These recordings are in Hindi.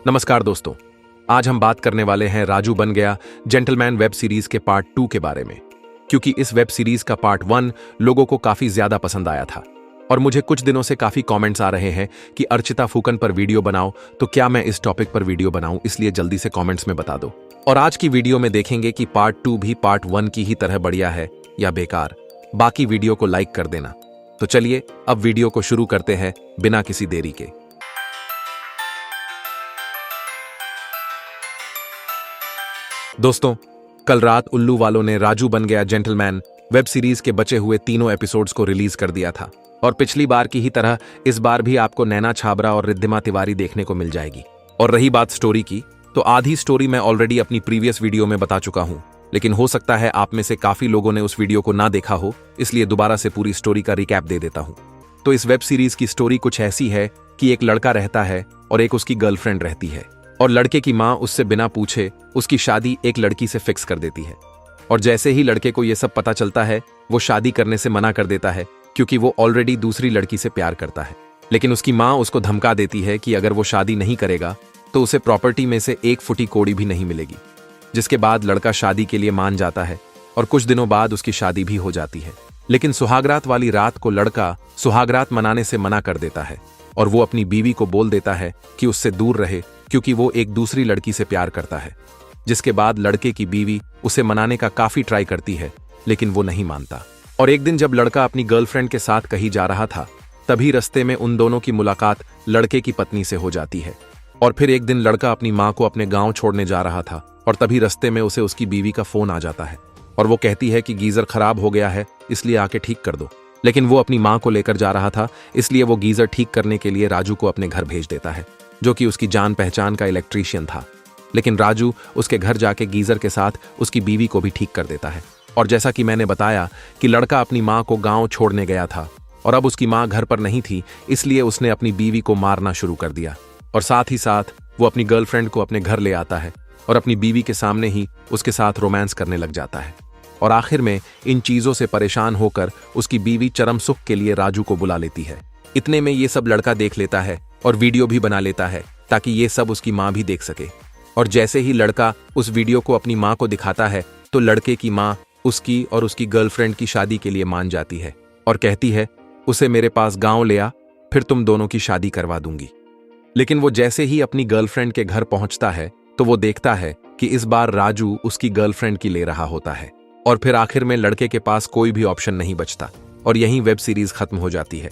नमस्कार दोस्तों, आज हम बात करने वाले हैं राजू बन गया जेंटलमैन वेब सीरीज के पार्ट 2 के बारे में। क्योंकि इस वेब सीरीज का पार्ट 1 लोगों को काफी ज्यादा पसंद आया था और मुझे कुछ दिनों से काफी कमेंट्स आ रहे हैं कि अर्चिता फूकन पर वीडियो बनाओ, तो क्या मैं इस टॉपिक पर वीडियो बनाऊं, इसलिए जल्दी से कमेंट्स में बता दो। और आज की वीडियो में देखेंगे कि पार्ट 2 भी पार्ट 1 की ही तरह बढ़िया है या बेकार। बाकी वीडियो को लाइक कर देना। तो चलिए अब वीडियो को शुरू करते हैं बिना किसी देरी के। दोस्तों, कल रात उल्लू वालों ने राजू बन गया जेंटलमैन वेब सीरीज के बचे हुए तीनों एपिसोड्स को रिलीज कर दिया था और पिछली बार की ही तरह इस बार भी आपको नैना छाबरा और रिद्धिमा तिवारी देखने को मिल जाएगी। और रही बात स्टोरी की, तो आधी स्टोरी मैं ऑलरेडी अपनी प्रीवियस वीडियो में बता चुका हूं, लेकिन हो सकता है आप में से काफी लोगों ने उस वीडियो को ना देखा हो, इसलिए दोबारा से पूरी स्टोरी का रिकैप दे देता हूं। तो इस वेब सीरीज की स्टोरी कुछ ऐसी है कि एक लड़का रहता है और एक उसकी गर्लफ्रेंड रहती है, और लड़के की माँ उससे बिना पूछे उसकी शादी एक लड़की से फिक्स कर देती है। और जैसे ही लड़के को यह सब पता चलता है, वो शादी करने से मना कर देता है क्योंकि वो ऑलरेडी दूसरी लड़की से प्यार करता है। लेकिन उसकी माँ उसको धमका देती है कि अगर वो शादी नहीं करेगा तो उसे प्रॉपर्टी में से 1 फुटी कौड़ी भी नहीं मिलेगी। जिसके बाद लड़का शादी के लिए मान जाता है और कुछ दिनों बाद उसकी शादी भी हो जाती है। लेकिन सुहागरात वाली रात को लड़का सुहागरात मनाने से मना कर देता है और वो अपनी बीवी को बोल देता है कि उससे दूर रहे क्योंकि वो एक दूसरी लड़की से प्यार करता है। जिसके बाद लड़के की बीवी उसे मनाने का काफी ट्राई करती है, लेकिन वो नहीं मानता। और एक दिन जब लड़का अपनी गर्लफ्रेंड के साथ कहीं जा रहा था, तभी रास्ते में उन दोनों की मुलाकात लड़के की पत्नी से हो जाती है। और फिर एक दिन लड़का अपनी माँ को अपने गांव छोड़ने जा रहा था और तभी रास्ते में उसे उसकी बीवी का फोन आ जाता है और वो कहती है कि गीजर खराब हो गया है, इसलिए आके ठीक कर दो। लेकिन वो अपनी माँ को लेकर जा रहा था, इसलिए वो गीजर ठीक करने के लिए राजू को अपने घर भेज देता है, जो कि उसकी जान पहचान का इलेक्ट्रीशियन था। लेकिन राजू उसके घर जाके गीजर के साथ उसकी बीवी को भी ठीक कर देता है। और जैसा कि मैंने बताया कि लड़का अपनी माँ को गांव छोड़ने गया था और अब उसकी माँ घर पर नहीं थी, इसलिए उसने अपनी बीवी को मारना शुरू कर दिया। और साथ ही साथ वो अपनी गर्लफ्रेंड को अपने घर ले आता है और अपनी बीवी के सामने ही उसके साथ रोमांस करने लग जाता है। और आखिर में इन चीजों से परेशान होकर उसकी बीवी चरम सुख के लिए राजू को बुला लेती है। इतने में ये सब लड़का देख लेता है और वीडियो भी बना लेता है ताकि ये सब उसकी माँ भी देख सके। और जैसे ही लड़का उस वीडियो को अपनी माँ को दिखाता है, तो लड़के की माँ उसकी और उसकी गर्लफ्रेंड की शादी के लिए मान जाती है और कहती है उसे मेरे पास गांव ले आ, फिर तुम दोनों की शादी करवा दूंगी। लेकिन वो जैसे ही अपनी गर्लफ्रेंड के घर पहुंचता है, तो वो देखता है कि इस बार राजू उसकी गर्लफ्रेंड की ले रहा होता है। और फिर आखिर में लड़के के पास कोई भी ऑप्शन नहीं बचता और यहीं वेब सीरीज खत्म हो जाती है।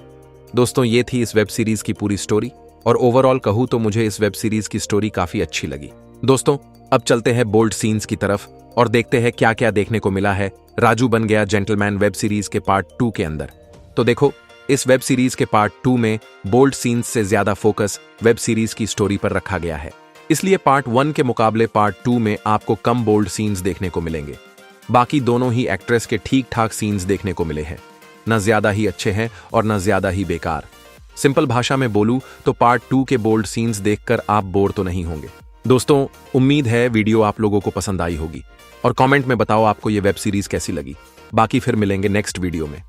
दोस्तों, ये थी इस वेब सीरीज की पूरी स्टोरी और ओवरऑल कहूँ तो मुझे इस वेब सीरीज की स्टोरी काफी अच्छी लगी। दोस्तों, अब चलते हैं बोल्ड सीन्स की तरफ और देखते हैं क्या क्या देखने को मिला है राजू बन गया जेंटलमैन वेब सीरीज के पार्ट 2 के अंदर। तो देखो, इस वेब सीरीज के पार्ट 2 में बोल्ड सीन्स से ज्यादा फोकस वेब सीरीज की स्टोरी पर रखा गया है, इसलिए पार्ट 1 के मुकाबले पार्ट 2 में आपको कम बोल्ड सीन्स देखने को मिलेंगे। बाकी दोनों ही एक्ट्रेस के ठीक ठाक सीन्स देखने को मिले हैं, न ज्यादा ही अच्छे हैं और न ज्यादा ही बेकार। सिंपल भाषा में बोलूं तो पार्ट 2 के बोल्ड सीन्स देखकर आप बोर तो नहीं होंगे। दोस्तों, उम्मीद है वीडियो आप लोगों को पसंद आई होगी और कमेंट में बताओ आपको ये वेब सीरीज कैसी लगी। बाकी फिर मिलेंगे नेक्स्ट वीडियो में।